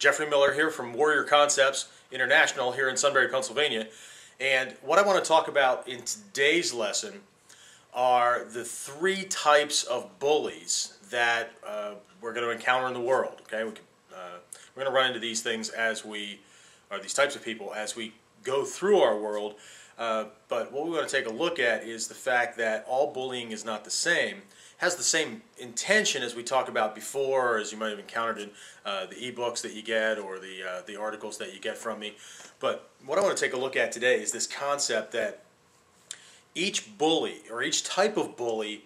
Jeffrey Miller here from Warrior Concepts International here in Sunbury, Pennsylvania. And what I want to talk about in today's lesson are the three types of bullies that we're going to encounter in the world. Okay, we're going to run into these things or these types of people as we go through our world. But what we want to take a look at is the fact that all bullying is not the same. Has the same intention as we talked about before, or as you might have encountered in the ebooks that you get or the articles that you get from me. But what I want to take a look at today is this concept that each bully or each type of bully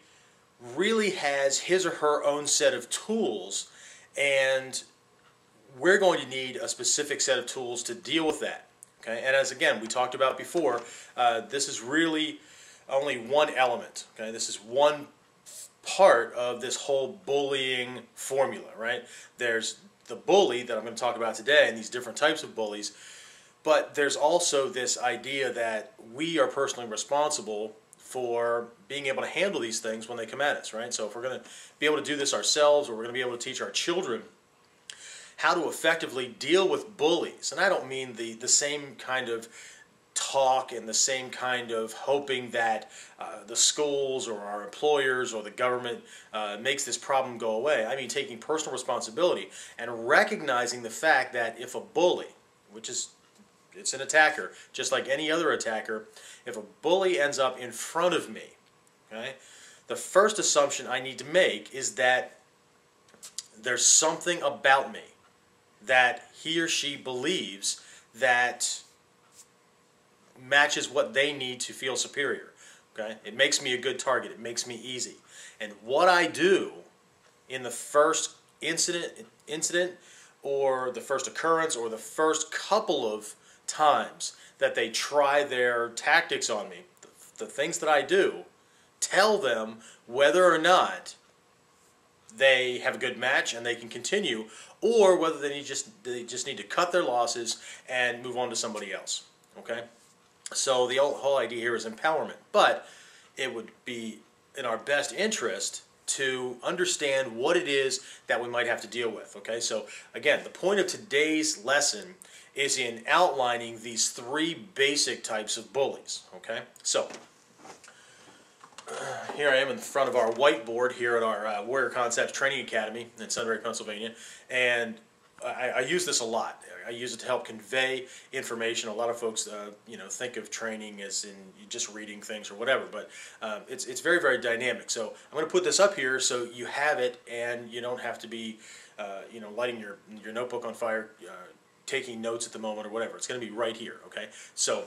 really has his or her own set of tools, and we're going to need a specific set of tools to deal with that. Okay, and as again we talked about before, this is really only one element. Okay, this is one part of this whole bullying formula, right? There's the bully that I'm going to talk about today and these different types of bullies, but there's also this idea that we are personally responsible for being able to handle these things when they come at us, right? So if we're going to be able to do this ourselves, or we're going to be able to teach our children how to effectively deal with bullies, and I don't mean the same kind of talk and the same kind of hoping that the schools or our employers or the government makes this problem go away. I mean taking personal responsibility and recognizing the fact that if a bully, it's an attacker, just like any other attacker, if a bully ends up in front of me, okay, the first assumption I need to make is that there's something about me that he or she believes that matches what they need to feel superior. Okay, it makes me a good target. It makes me easy. And what I do in the first incident, or the first occurrence, or the first couple of times that they try their tactics on me, the things that I do tell them whether or not they have a good match and they can continue, or whether they just need to cut their losses and move on to somebody else. Okay. So the whole idea here is empowerment, but it would be in our best interest to understand what it is that we might have to deal with. Okay, so again, the point of today's lesson is in outlining these three basic types of bullies. Okay, so here I am in front of our whiteboard here at our Warrior Concepts Training Academy in Sunbury, Pennsylvania, and I use this a lot. I use it to help convey information. A lot of folks, think of training as in just reading things or whatever, but it's very, very dynamic. So I'm going to put this up here so you have it, and you don't have to be, lighting your notebook on fire, taking notes at the moment or whatever. It's going to be right here. Okay. So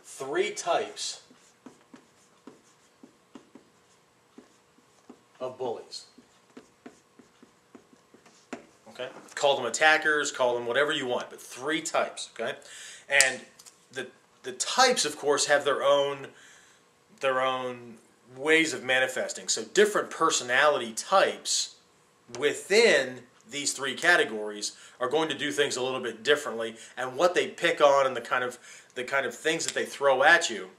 three types of bullies. Okay? Call them attackers, call them whatever you want, but three types. Okay, and the types, of course, have their own ways of manifesting. So different personality types within these three categories are going to do things a little bit differently, and what they pick on and the kind of things that they throw at you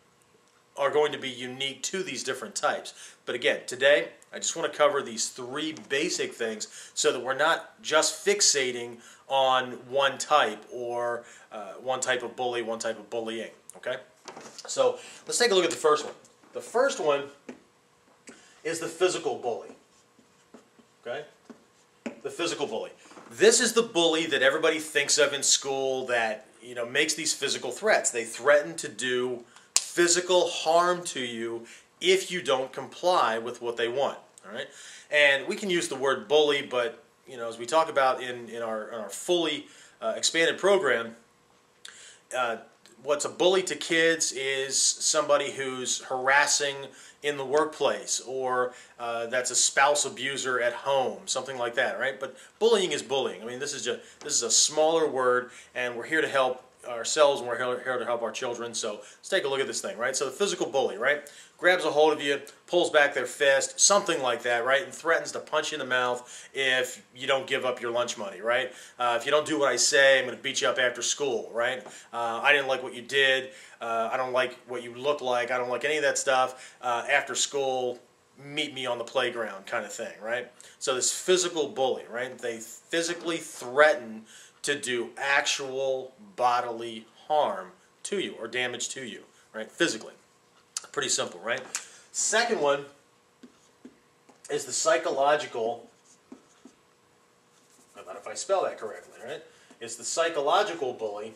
are going to be unique to these different types. But again, today I just want to cover these three basic things so that we're not just fixating on one type, or one type of bully, one type of bullying. Okay? So let's take a look at the first one. The first one is the physical bully. Okay? The physical bully. This is the bully that everybody thinks of in school that, makes these physical threats. They threaten to do physical harm to you if you don't comply with what they want. All right, and we can use the word bully, but as we talk about in our fully expanded program, what's a bully to kids is somebody who's harassing in the workplace, or that's a spouse abuser at home, something like that. Right? But bullying is bullying. I mean, this is a smaller word, and we're here to help ourselves, and we're here to help our children. So let's take a look at this thing, right? So the physical bully, right, grabs a hold of you, pulls back their fist, something like that, right, and threatens to punch you in the mouth if you don't give up your lunch money, right? If you don't do what I say, I'm going to beat you up after school, right? I didn't like what you did. I don't like what you look like. I don't like any of that stuff. After school, meet me on the playground kind of thing, right? So this physical bully, right? They physically threaten to do actual bodily harm to you or damage to you, right? Physically. Pretty simple, right? Second one is the psychological, how about if I spell that correctly, right? It's the psychological bully,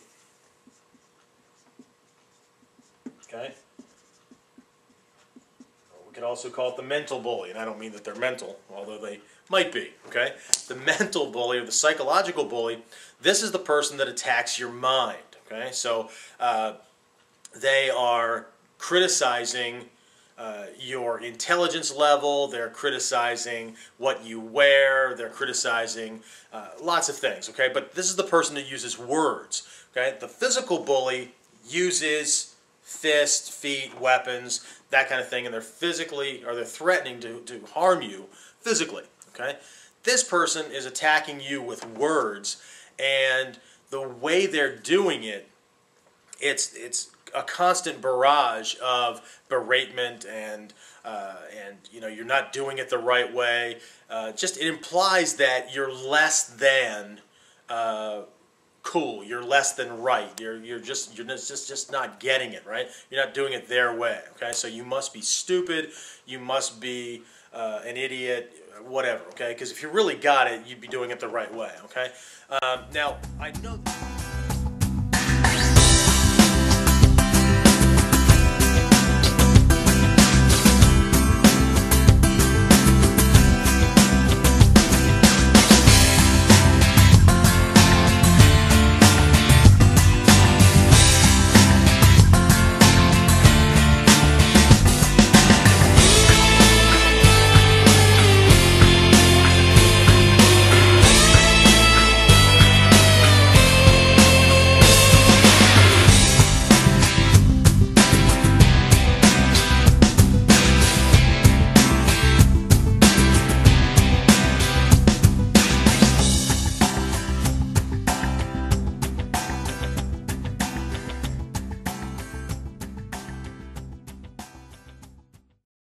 okay? We could also call it the mental bully, and I don't mean that they're mental, although they might be, okay? The mental bully or the psychological bully, this is the person that attacks your mind, okay? So they are criticizing your intelligence level, they're criticizing what you wear, they're criticizing lots of things, okay? But this is the person that uses words, okay? The physical bully uses fists, feet, weapons, that kind of thing, and they're threatening to harm you physically, okay? This person is attacking you with words, and the way they're doing it, it's a constant barrage of beratement and you know, you're not doing it the right way. Just it implies that you're less than cool. You're less than right. You're just not getting it, right? You're not doing it their way. Okay, so you must be stupid. You must be an idiot. Whatever. Okay, because if you really got it, you'd be doing it the right way. Okay. Now I know.